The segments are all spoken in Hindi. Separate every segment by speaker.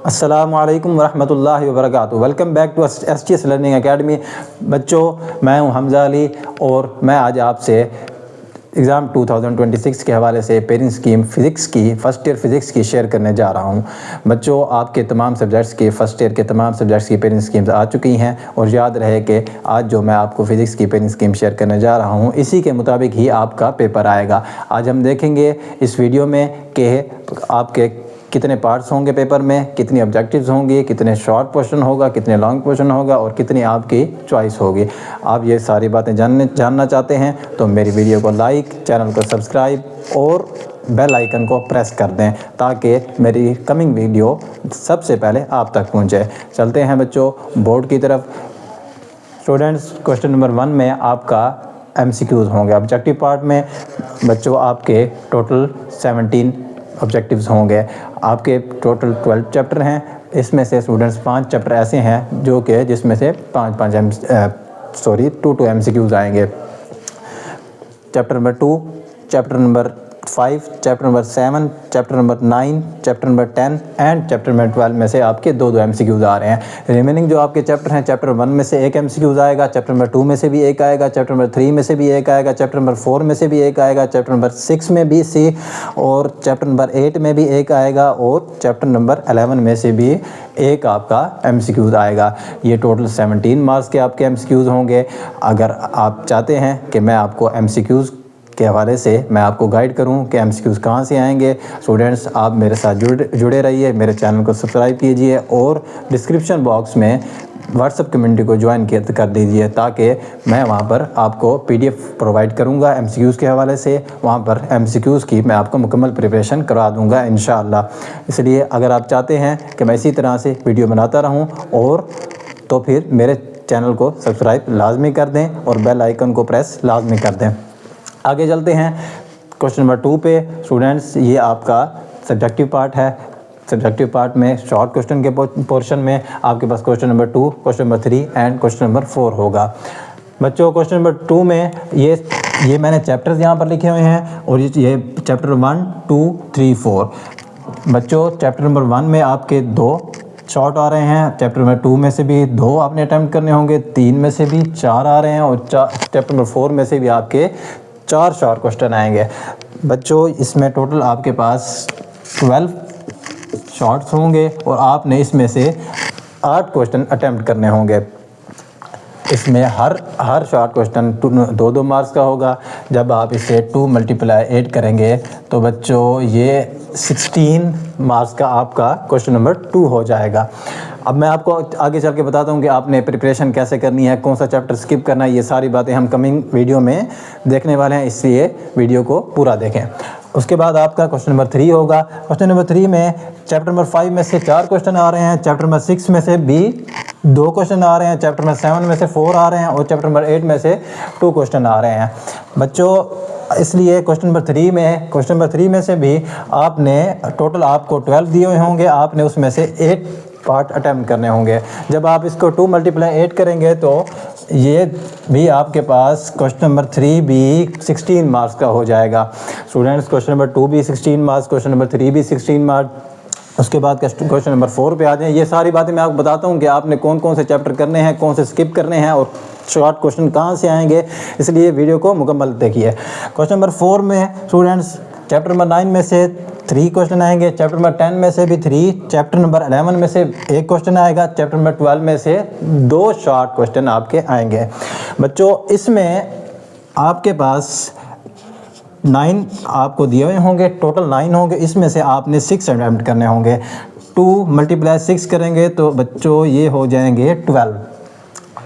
Speaker 1: अस्सलामु अलैकुम वरहमतुल्लाहि वबरकातुहू। Welcome back to STS learning academy. बच्चों, मैं हूं हमज़ा अली और मैं आज आपसे एग्ज़ाम 2026 के हवाले से पेरेंट्स स्कीम फ़िज़िक्स की फ़र्स्ट ईयर फ़िज़िक्स की शेयर करने जा रहा हूं। बच्चों, आपके तमाम सब्जेक्ट्स के फ़र्स्ट ईयर के तमाम सब्जेक्ट्स की पेरेंट्स स्कीम्स आ चुकी हैं और याद रहे कि आज जो मैं आपको फ़िज़िक्स की पेरेंट्स स्कीम शेयर करने जा रहा हूं, इसी के मुताबिक ही आपका पेपर आएगा। आज हम देखेंगे इस वीडियो में कि आपके कितने पार्ट्स होंगे पेपर में, कितनी ऑब्जेक्टिव्स होंगी, कितने शॉर्ट क्वेश्चन होगा, कितने लॉन्ग क्वेश्चन होगा और कितनी आपकी चॉइस होगी। आप ये सारी बातें जानना चाहते हैं तो मेरी वीडियो को लाइक, चैनल को सब्सक्राइब और बेल आइकन को प्रेस कर दें ताकि मेरी कमिंग वीडियो सबसे पहले आप तक पहुंचे। चलते हैं बच्चों बोर्ड की तरफ। स्टूडेंट्स, क्वेश्चन नंबर 1 में आपका MCQs होंगे। ऑब्जेक्टिव पार्ट में बच्चों आपके टोटल 17 ऑब्जेक्टिव्स होंगे। आपके टोटल 12 चैप्टर हैं। इसमें से स्टूडेंट्स 5 चैप्टर ऐसे हैं जो कि जिसमें से 2 MCQs आएंगे। Chapter number 2, chapter number 5, chapter number 7, chapter number 9, chapter number 10 and chapter number 12 में से आपके 2 MCQs आ रहे हैं। रिमेनिंग जो आपके चैप्टर हैं, चैप्टर 1 में से 1 MCQs आएगा, चैप्टर नंबर 2 में से भी 1 आएगा, चैप्टर नंबर 3 में से भी 1 आएगा, चैप्टर नंबर 4 में से भी 1 आएगा, चैप्टर नंबर 6 में भी सी और चैप्टर नंबर 8 में भी 1 आएगा और चैप्टर नंबर 11 में से भी 1 आपका MCQs आएगा। ये टोटल 17 मार्क्स के आपके MCQs होंगे। अगर आप चाहते हैं कि मैं आपको MCQs के हवाले से मैं आपको गाइड करूं कि MCQs कहां से आएंगे, स्टूडेंट्स आप मेरे साथ जुड़े रहिए, मेरे चैनल को सब्सक्राइब कीजिए और डिस्क्रिप्शन बॉक्स में व्हाट्सएप कम्युनिटी को ज्वाइन कर दीजिए ताकि मैं वहां पर आपको PDF प्रोवाइड करूंगा MCQs के हवाले से। वहां पर MCQs की मैं आपको मुकम्मल प्रिपरेशन करवा दूंगा इंशाअल्लाह। इसलिए अगर आप चाहते हैं कि मैं इसी तरह से वीडियो बनाता रहूँ और तो फिर मेरे चैनल को सब्सक्राइब लाजमी कर दें और बेल आइकन को प्रेस लाजमी कर दें। आगे चलते हैं क्वेश्चन नंबर 2 पे। स्टूडेंट्स, ये आपका सब्जेक्टिव पार्ट है। सब्जेक्टिव पार्ट में शॉर्ट क्वेश्चन के पोर्शन में आपके पास question number 2, question number 3 and question number 4 होगा। बच्चों, क्वेश्चन नंबर 2 में ये मैंने चैप्टर्स यहाँ पर लिखे हुए हैं और ये चैप्टर 1, 2, 3, 4। बच्चों, चैप्टर नंबर 1 में आपके 2 शॉर्ट आ रहे हैं, चैप्टर नंबर 2 में से भी 2 आपने अटैम्प्ट करने होंगे, 3 में से भी 4 आ रहे हैं और चैप्टर नंबर 4 में से भी आपके 4 शॉर्ट क्वेश्चन आएंगे। बच्चों, इसमें टोटल आपके पास 12 शॉर्ट्स होंगे और आपने इसमें से 8 क्वेश्चन अटैम्प्ट करने होंगे। इसमें हर शॉर्ट क्वेश्चन 2-2 मार्क्स का होगा। जब आप इसे 2 × 8 करेंगे तो बच्चों ये 16 मार्क्स का आपका क्वेश्चन नंबर 2 हो जाएगा। अब मैं आपको आगे चल के बताता हूँ कि आपने प्रिपरेशन कैसे करनी है, कौन सा चैप्टर स्किप करना है। ये सारी बातें हम कमिंग वीडियो में देखने वाले हैं, इसलिए वीडियो को पूरा देखें। उसके बाद आपका क्वेश्चन नंबर 3 होगा। क्वेश्चन नंबर 3 में चैप्टर नंबर 5 में से 4 क्वेश्चन आ रहे हैं, चैप्टर नंबर 6 में से भी 2 क्वेश्चन आ रहे हैं, चैप्टर नंबर 7 में से 4 आ रहे हैं और चैप्टर नंबर 8 में से 2 क्वेश्चन आ रहे हैं। बच्चों, इसलिए क्वेश्चन नंबर 3 में से भी आपने टोटल आपको 12 दिए हुए होंगे, आपने उसमें से 8 पार्ट अटैम्प्ट करने होंगे। जब आप इसको 2 × 8 करेंगे तो ये भी आपके पास क्वेश्चन नंबर 3 भी 16 मार्क्स का हो जाएगा। स्टूडेंट्स, क्वेश्चन नंबर 2 भी 16 मार्क्स, क्वेश्चन नंबर 3 भी 16 मार्क्स। उसके बाद क्वेश्चन नंबर 4 पे आ जाएं। ये सारी बातें मैं आपको बताता हूँ कि आपने कौन कौन से चैप्टर करने हैं, कौन से स्किप करने हैं और शॉर्ट क्वेश्चन कहाँ से आएंगे, इसलिए वीडियो को मुकम्मल देखिए। क्वेश्चन नंबर 4 में स्टूडेंट्स चैप्टर नंबर 9 में से 3 क्वेश्चन आएंगे, चैप्टर नंबर 10 में से भी 3, चैप्टर नंबर 11 में से 1 क्वेश्चन आएगा, चैप्टर नंबर 12 में से 2 शॉर्ट क्वेश्चन आपके आएंगे। बच्चों, इसमें आपके पास 9 आपको दिए हुए होंगे, टोटल 9 होंगे, इसमें से आपने 6 अटैम्प्ट करने होंगे। 2 × 6 करेंगे तो बच्चों ये हो जाएंगे 12।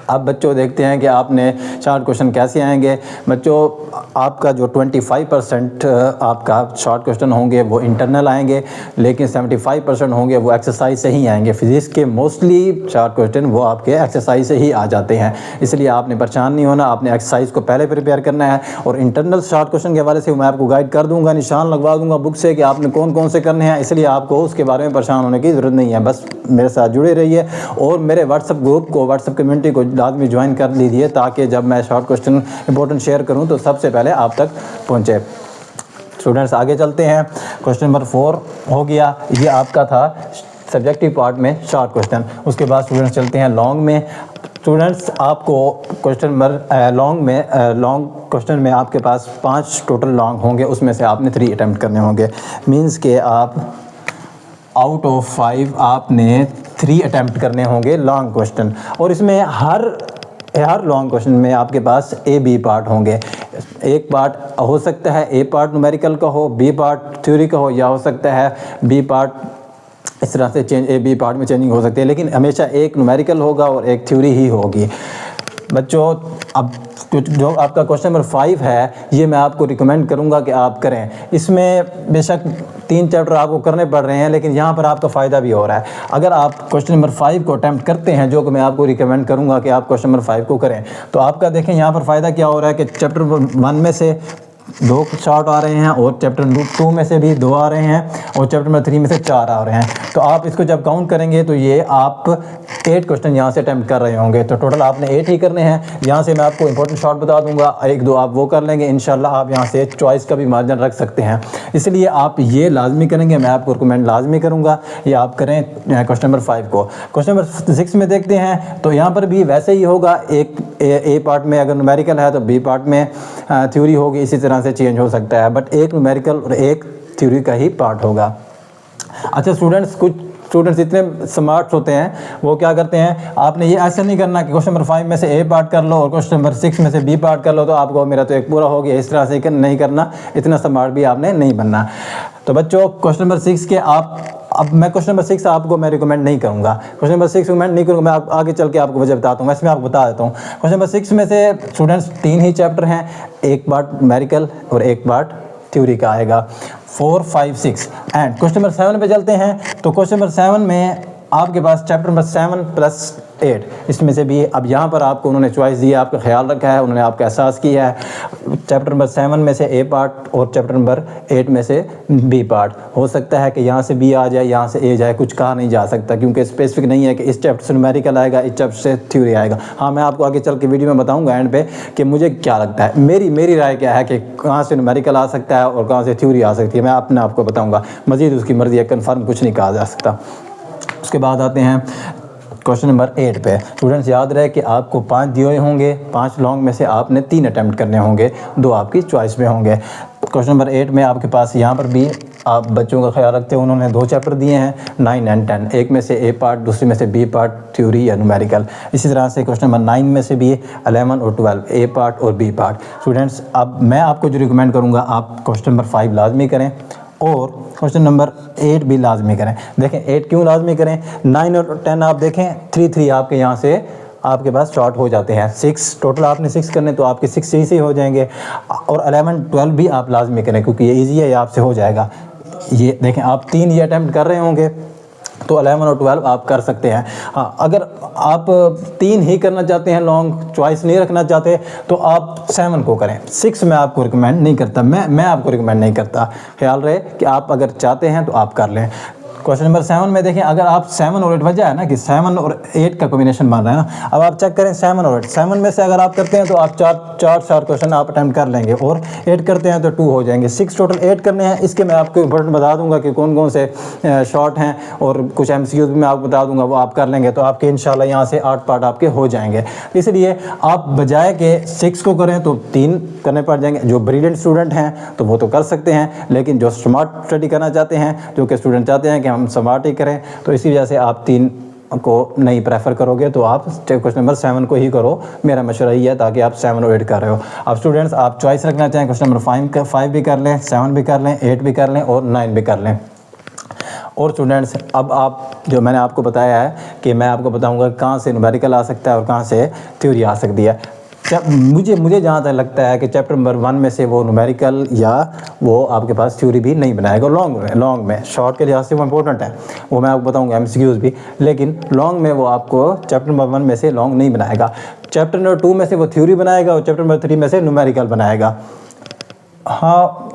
Speaker 1: अब बच्चों देखते हैं कि आपने शॉर्ट क्वेश्चन कैसे आएंगे। बच्चों, आपका जो 25% आपका शॉर्ट क्वेश्चन होंगे वो इंटरनल आएंगे, लेकिन 75% होंगे वो एक्सरसाइज से ही आएंगे। फिजिक्स के मोस्टली शॉर्ट क्वेश्चन वो आपके एक्सरसाइज से ही आ जाते हैं, इसलिए आपने परेशान नहीं होना। आपने एक्सरसाइज को पहले प्रिपेयर करना है और इंटरनल शॉर्ट क्वेश्चन के हवाले से मैं आपको गाइड कर दूंगा, निशान लगवा दूंगा बुक से कि आपने कौन कौन से करने हैं, इसलिए आपको उसके बारे में परेशान होने की ज़रूरत नहीं है। बस मेरे साथ जुड़े रहिए और मेरे व्हाट्सएप ग्रुप को, व्हाट्सएप कम्युनिटी को लाजमी ज्वाइन कर लीजिए ताकि जब मैं शॉर्ट क्वेश्चन इंपॉर्टेंट शेयर करूं तो सबसे पहले आप तक पहुंचे। स्टूडेंट्स, आगे चलते हैं। क्वेश्चन नंबर 4 हो गया, ये आपका था सब्जेक्टिव पार्ट में शॉर्ट क्वेश्चन। उसके बाद स्टूडेंट्स चलते हैं लॉन्ग में। स्टूडेंट्स आपको क्वेश्चन नंबर लॉन्ग क्वेश्चन में आपके पास 5 टोटल लॉन्ग होंगे, उसमें से आपने 3 अटैम्प्ट करने होंगे। मीन्स के आप आउट ऑफ 5 आपने 3 अटैम्प्ट करने होंगे लॉन्ग क्वेश्चन। और इसमें हर लॉन्ग क्वेश्चन में आपके पास ए बी पार्ट होंगे। एक पार्ट हो सकता है ए पार्ट न्यूमेरिकल का हो, बी पार्ट थ्योरी का हो, या हो सकता है बी पार्ट इस तरह से चेंज, ए बी पार्ट में चेंजिंग हो सकती है, लेकिन हमेशा एक न्यूमेरिकल होगा और एक थ्योरी ही होगी। बच्चों अब जो आपका क्वेश्चन नंबर 5 है, ये मैं आपको रिकमेंड करूंगा कि आप करें। इसमें बेशक 3 चैप्टर आपको करने पड़ रहे हैं, लेकिन यहाँ पर आपका फ़ायदा भी हो रहा है। अगर आप क्वेश्चन नंबर 5 को अटैम्प्ट करते हैं, जो कि मैं आपको रिकमेंड करूंगा कि आप क्वेश्चन नंबर 5 को करें, तो आपका देखें यहाँ पर फ़ायदा क्या हो रहा है कि चैप्टर 1 में से 2 शॉर्ट आ रहे हैं, और चैप्टर 2 में से भी 2 आ रहे हैं, और चैप्टर नंबर 3 में से 4 आ रहे हैं। तो आप इसको जब काउंट करेंगे तो ये आप 8 क्वेश्चन यहाँ से अटैम्प्ट कर रहे होंगे। तो टोटल आपने 8 ही करने हैं। यहाँ से मैं आपको इंपॉर्टेंट शॉर्ट बता दूंगा, 1-2 आप वो कर लेंगे। इंशाल्लाह आप यहाँ से चॉइस का भी मार्जिन रख सकते हैं, इसलिए आप ये लाजमी करेंगे। मैं आपको रिकमेंड लाजमी करूँगा ये आप करें क्वेश्चन नंबर 5 को। क्वेश्चन नंबर 6 में देखते हैं, तो यहाँ पर भी वैसे ही होगा। एक ए पार्ट में अगर न्यूमेरिकल है तो बी पार्ट में थ्योरी होगी, इसी तरह से चेंज हो सकता है, बट एक न्यूमेरिकल और एक थ्योरी का ही पार्ट होगा। अच्छा स्टूडेंट्स, कुछ स्टूडेंट्स इतने स्मार्ट होते हैं, वो क्या करते हैं, आपने ये ऐसा नहीं करना कि क्वेश्चन नंबर 5 में से ए पार्ट कर लो और क्वेश्चन नंबर 6 में से बी पार्ट कर लो, तो आपको मेरा तो एक पूरा हो गया। इस तरह से नहीं करना, इतना स्मार्ट भी आपने नहीं बनना। तो बच्चों क्वेश्चन नंबर 6 के अब मैं क्वेश्चन नंबर 6 आपको मैं रिकमेंड नहीं करूँगा, क्वेश्चन नंबर 6 रिकमेंड नहीं करूँगा। मैं आगे चल के आपको वजह बताता हूँ, मैं इसमें आपको बता देता हूँ। क्वेश्चन नंबर 6 में से स्टूडेंट्स 3 ही चैप्टर हैं, एक पार्ट न्यूमेरिकल और एक पार्ट थ्योरी का आएगा। 4, 5, 6 एंड क्वेश्चन नंबर 7 पे चलते हैं। तो क्वेश्चन नंबर 7 में आपके पास चैप्टर नंबर 7 + 8, इसमें से भी अब यहाँ पर आपको उन्होंने चॉइस दी है, आपका ख्याल रखा है, उन्होंने आपका एहसास किया है। चैप्टर नंबर 7 में से ए पार्ट और चैप्टर नंबर 8 में से बी पार्ट। हो सकता है कि यहाँ से बी आ जाए, यहाँ से ए जाए, कुछ कहा नहीं जा सकता, क्योंकि स्पेसिफिक नहीं है कि इस चैप्टर से न्यूमेरिकल आएगा, इस चैप्टर से थ्योरी आएगा। हाँ, मैं आपको आगे चल के वीडियो में बताऊँगा एंड पे कि मुझे क्या लगता है, मेरी राय क्या है कि कहाँ से न्यूमेरिकल आ सकता है और कहाँ से थ्योरी आ सकती है। मैं अपने आपको बताऊँगा, मज़ीद उसकी मर्ज़ी है, कन्फर्म कुछ नहीं कहा जा सकता। उसके बाद आते हैं क्वेश्चन नंबर 8 पे। स्टूडेंट्स याद रहे कि आपको 5 दिए हुए होंगे, 5 लॉन्ग में से आपने 3 अटैम्प्ट करने होंगे, 2 आपकी चॉइस में होंगे। क्वेश्चन नंबर 8 में आपके पास यहाँ पर भी आप बच्चों का ख्याल रखते हैं, उन्होंने 2 चैप्टर दिए हैं, 9 एंड 10, एक में से ए पार्ट, दूसरे में से बी पार्ट, थ्योरी या न्यूमेरिकल। इसी तरह से क्वेश्चन नंबर 9 में से भी 11 और 12, ए पार्ट और बी पार्ट। स्टूडेंट्स अब मैं आपको जो रिकमेंड करूँगा, आप क्वेश्चन नंबर 5 लाजमी करें और क्वेश्चन नंबर 8 भी लाजमी करें। देखें 8 क्यों लाजमी करें, 9 और 10 आप देखें 3 आपके यहाँ से आपके पास शॉर्ट हो जाते हैं। 6 टोटल आपने 6 करने, तो आपके 6 ही हो जाएंगे। और 11, 12 भी आप लाजमी करें, क्योंकि ये ईजी है, ये आपसे हो जाएगा। ये देखें आप 3 ये अटैम्प्ट कर रहे होंगे, तो 11 और 12 आप कर सकते हैं। हाँ, अगर आप 3 ही करना चाहते हैं, लॉन्ग चॉइस नहीं रखना चाहते, तो आप 7 को करें। 6 मैं आपको रिकमेंड नहीं करता, मैं आपको रिकमेंड नहीं करता। ख्याल रहे कि आप अगर चाहते हैं तो आप कर लें। क्वेश्चन नंबर 7 में देखें, अगर आप 7 और 8 वजह है ना कि 7 और 8 का कॉम्बिनेशन बन रहा है ना। अब आप चेक करें 7 और 8, 7 में से अगर आप करते हैं तो आप 4 क्वेश्चन आप अटैम्प्ट कर लेंगे, और 8 करते हैं तो 2 हो जाएंगे। 6 टोटल 8 करने हैं। इसके मैं आपको इंपॉर्टेंट बता दूंगा कि कौन कौन से शॉर्ट हैं, और कुछ MCQs भी मैं आपको बता दूंगा, वो आप कर लेंगे तो आपके इंशाल्लाह यहाँ से 8 पार्ट आपके हो जाएंगे। इसलिए आप बजाय के 6 को करें तो 3 करने पड़ जाएंगे। जो ब्रिलियंट स्टूडेंट हैं तो वो तो कर सकते हैं, लेकिन जो स्मार्ट स्टडी करना चाहते हैं, जो कि स्टूडेंट चाहते हैं कि हम स्मार्ट ही करें, तो इसी वजह से आप 3 को नहीं प्रेफर करोगे, तो आप क्वेश्चन नंबर 7 को ही करो। मेरा मशवरा ही है, ताकि आप 7 और 8 कर रहे हो। अब स्टूडेंट्स आप चॉइस रखना चाहें, क्वेश्चन नंबर 5 भी कर लें, 7 भी कर लें, 8 भी कर लें और 9 भी कर लें। और स्टूडेंट्स अब आप जो मैंने आपको बताया है कि मैं आपको बताऊंगा कहाँ से न्यूमेरिकल आ सकता है और कहाँ से थ्योरी आ सकती है। मुझे जहाँ तक लगता है कि चैप्टर नंबर 1 में से वो न्यूमेरिकल या वो आपके पास थ्योरी भी नहीं बनाएगा। लॉन्ग में शॉर्ट के लिहाज से वो इंपॉर्टेंट है, वो मैं आपको बताऊंगा MCQs भी, लेकिन लॉन्ग में वो आपको चैप्टर नंबर 1 में से लॉन्ग नहीं बनाएगा। चैप्टर नंबर 2 में से वो थ्योरी बनाएगा और चैप्टर नंबर 3 में से न्यूमेरिकल बनाएगा। हाँ,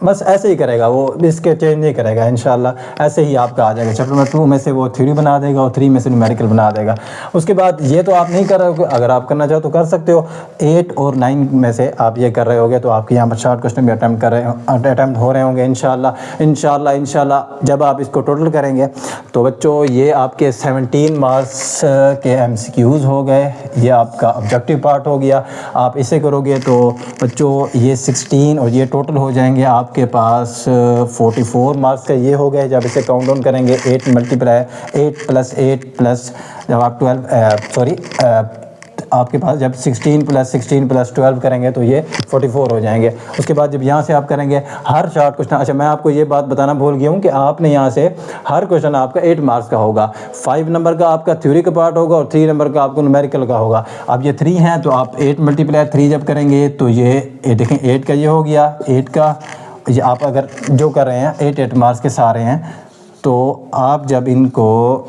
Speaker 1: बस ऐसे ही करेगा वो, इसके चेंज नहीं करेगा इंशाल्लाह, ऐसे ही आपका आ जाएगा। चैप्टर नंबर 2 में से वो 3 बना देगा और 3 में से न्यूमेरिकल बना देगा। उसके बाद ये तो आप नहीं कर रहे हो, अगर आप करना चाहो तो कर सकते हो। 8 और 9 में से आप ये कर रहे होगे तो आपके यहाँ पर शॉर्ट क्वेश्चन भी अटैम्प्ट हो रहे होंगे इंशाल्लाह। जब आप इसको टोटल करेंगे तो बच्चों ये आपके 17 मार्क्स के MCQs हो गए, ये आपका ऑब्जेक्टिव पार्ट हो गया। आप इसे करोगे तो बच्चों ये 16 और ये टोटल हो जाएंगे आपके पास 44 मार्क्स का ये हो गए। जब इसे काउंट डाउन करेंगे 8 + 8 प्लस जब आप 12 आपके पास जब 16 + 12 करेंगे तो ये 44 हो जाएंगे। उसके बाद जब यहाँ से आप करेंगे हर शॉर्ट क्वेश्चन, अच्छा मैं आपको ये बात बताना भूल गया हूँ कि आपने यहाँ से हर क्वेश्चन आपका 8 मार्क्स का होगा। 5 नंबर का आपका थ्योरी का पार्ट होगा और 3 नंबर का आपको न्यूमेरिकल का होगा। अब ये 3 हैं तो आप 8 × 3 जब करेंगे तो ये देखें 8 का ये हो गया, 8 का ये आप अगर जो कर रहे हैं 8 मार्क्स के सारे हैं, तो आप जब इनको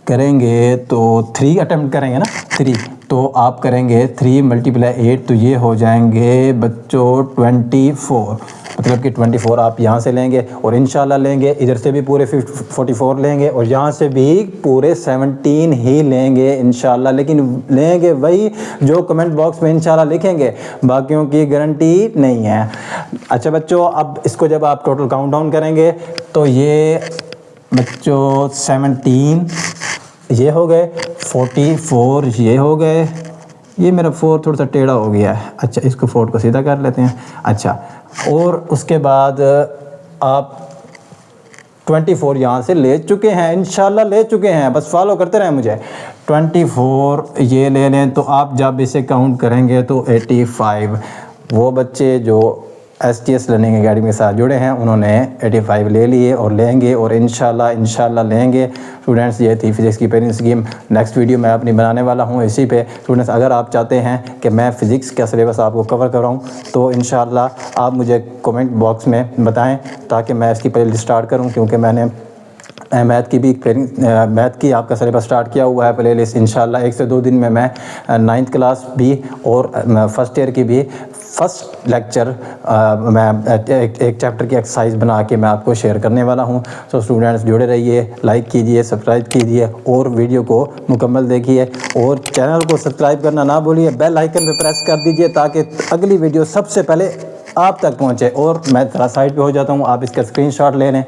Speaker 1: करेंगे तो 3 अटेम्प्ट करेंगे ना, 3 तो आप करेंगे 3 × 8 तो ये हो जाएंगे बच्चों 24, मतलब कि 24 आप यहाँ से लेंगे और इंशाल्लाह लेंगे, इधर से भी पूरे 44 लेंगे और यहाँ से भी पूरे 17 ही लेंगे इंशाल्लाह। लेकिन लेंगे वही जो कमेंट बॉक्स में इंशाल्लाह लिखेंगे, बाकियों की गारंटी नहीं है। अच्छा बच्चों, अब इसको जब आप टोटल काउंट डाउन करेंगे तो ये बच्चों 17 ये हो गए, 44 ये हो गए, ये मेरा 4 थोड़ा सा टेढ़ा हो गया है। अच्छा इसको 4 को सीधा कर लेते हैं। अच्छा और उसके बाद आप 24 यहाँ से ले चुके हैं इंशाल्लाह, ले चुके हैं, बस फॉलो करते रहें मुझे। 24 ये ले लें तो आप जब इसे काउंट करेंगे तो 85, वो बच्चे जो STS लर्निंग एकेडमी के साथ जुड़े हैं उन्होंने 85 ले लिए और लेंगे और इंशाल्लाह लेंगे। स्टूडेंट्स ये थी फिज़िक्स की पेरेंट स्कीम। नेक्स्ट वीडियो मैं अपनी बनाने वाला हूँ इसी पे। स्टूडेंट्स अगर आप चाहते हैं कि मैं फ़िज़िक्स का सिलेबस आपको कवर कराऊँ तो इंशाल्लाह आप मुझे कमेंट बॉक्स में बताएं ताकि मैं इसकी प्ले लिस्ट स्टार्ट करूँ, क्योंकि मैंने मैथ की भी मैथ की आपका सिलेबस स्टार्ट किया हुआ है प्ले लिस्ट। इंशाल्लाह 1 से 2 दिन में मैं 9th क्लास भी और फर्स्ट ईयर की भी फर्स्ट लेक्चर मैं एक चैप्टर की एक्सरसाइज बना के मैं आपको शेयर करने वाला हूं। सो स्टूडेंट्स जुड़े रहिए, लाइक कीजिए, सब्सक्राइब कीजिए और वीडियो को मुकम्मल देखिए और चैनल को सब्सक्राइब करना ना भूलिए, बेल आइकन पे प्रेस कर दीजिए ताकि अगली वीडियो सबसे पहले आप तक पहुंचे। और मैं थोड़ा साइड पे हो जाता हूं, आप इसका स्क्रीनशॉट ले लें।